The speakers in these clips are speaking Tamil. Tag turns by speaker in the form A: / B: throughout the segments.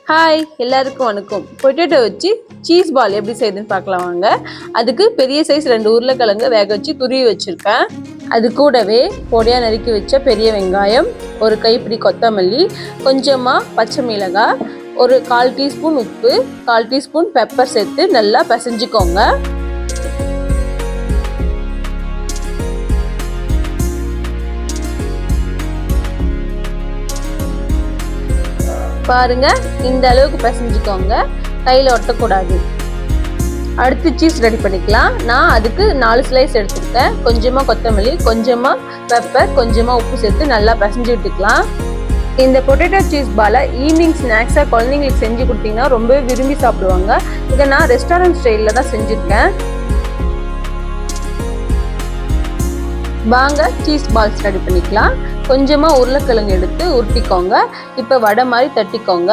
A: ஹாய் எல்லாருக்கும் வணக்கம். பொட்டேட்டோ வச்சு சீஸ் பால் எப்படி செய்யுதுன்னு பார்க்கலாம் வாங்க. அதுக்கு பெரிய சைஸ் 2 உருளைக்கிழங்கு வேக வச்சு துருவி வச்சுருக்கேன். அது கூடவே பொடியாக நறுக்கி வச்ச பெரிய வெங்காயம், ஒரு கைப்பிடி கொத்தமல்லி, கொஞ்சமாக பச்சை மிளகாய், ஒரு 1/4 டீஸ்பூன் உப்பு, 1/4 டீஸ்பூன் பெப்பர் சேர்த்து நல்லா பிசைஞ்சுக்கோங்க. பாருங்க, இந்த அளவுக்கு பிசைஞ்சுக்கோங்க, கையில் ஒட்டக்கூடாது. அடுத்து சீஸ் ரெடி பண்ணிக்கலாம். நான் அதுக்கு 4 ஸ்லைஸ் எடுத்துருக்கேன். கொஞ்சமாக கொத்தமல்லி, கொஞ்சமாக பெப்பர், கொஞ்சமாக உப்பு சேர்த்து நல்லா பிசைஞ்சு விட்டுக்கலாம். இந்த பொட்டேட்டோ சீஸ் பாலை ஈவினிங் ஸ்நாக்ஸாக குழந்தைங்களுக்கு செஞ்சு கொடுத்தீங்கன்னா ரொம்பவே விரும்பி சாப்பிடுவாங்க. இதை நான் ரெஸ்டாரண்ட் ஸ்டைலில் தான் செஞ்சுருக்கேன். வாங்க சீஸ் பால்ஸ் ரெடி பண்ணிக்கலாம். கொஞ்சமாக உருளைக்கிழங்கு எடுத்து உருட்டிக்கோங்க. இப்போ வடை மாதிரி தட்டிக்கோங்க.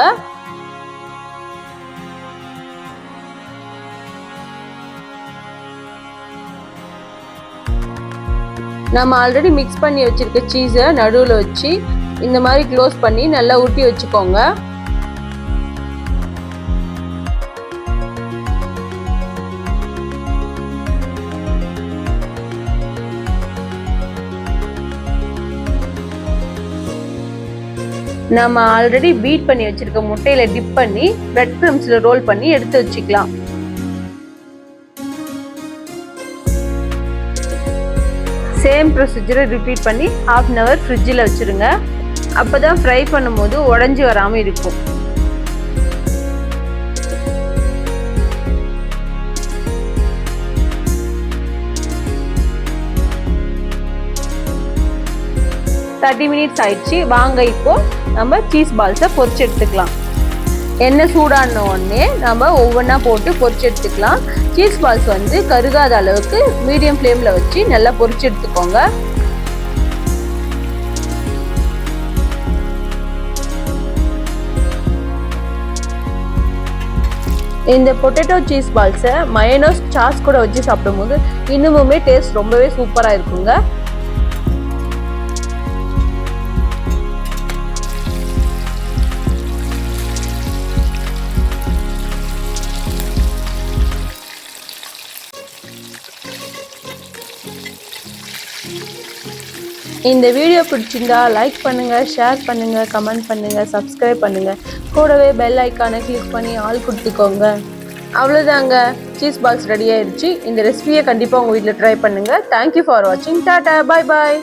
A: நம்ம ஆல்ரெடி மிக்ஸ் பண்ணி வச்சிருக்க சீஸை நடுவில் வச்சு இந்த மாதிரி க்ளோஸ் பண்ணி நல்லா உருட்டி வச்சுக்கோங்க. நம்ம ஆல்ரெடி பீட் பண்ணி வச்சிருக்க முட்டையில டிப் பண்ணி பிரெட் கிரம்ஸ்ல ரோல் பண்ணி எடுத்து வச்சுக்கலாம். சேம் ப்ரொசீஜரை ரிப்பீட் பண்ணி 1/2 hour ஃப்ரிட்ஜில் வச்சுருங்க. அப்போதான் ஃப்ரை பண்ணும்போது உடஞ்சி வராமல் இருக்கும். $30 minutes ஆயிடுச்சு. வாங்க இப்போ நம்ம சீஸ் பால்ஸை பொரிச்சு எடுத்துக்கலாம். எண்ணெய் சூடான உடனே நம்ம ஒவ்வொன்றா போட்டு பொரிச்சு எடுத்துக்கலாம். சீஸ் பால்ஸ் வந்து கருகாத அளவுக்கு மீடியம் ஃப்ளேமில் வச்சு நல்லா பொரிச்சு எடுத்துக்கோங்க. இந்த பொட்டேட்டோ சீஸ் பால்ஸை மயோனைஸ் சாஸ் கூட வச்சு சாப்பிடும்போது இன்னுமுமே டேஸ்ட் ரொம்பவே சூப்பராக இருக்குங்க. இந்த வீடியோ பிடிச்சிருந்தா லைக் பண்ணுங்கள், ஷேர் பண்ணுங்கள், கமெண்ட் பண்ணுங்கள், சப்ஸ்கிரைப் பண்ணுங்கள். கூடவே பெல் ஐக்கானை கிளிக் பண்ணி ஆல் கொடுத்துக்கோங்க. அவ்வளோதாங்க, சீஸ் பால்ஸ் ரெடி ஆயிடுச்சு. இந்த ரெசிபியை கண்டிப்பாக உங்கள் வீட்டில் ட்ரை பண்ணுங்கள். தேங்க்யூ ஃபார் வாட்சிங். டாடா, பாய் பாய்.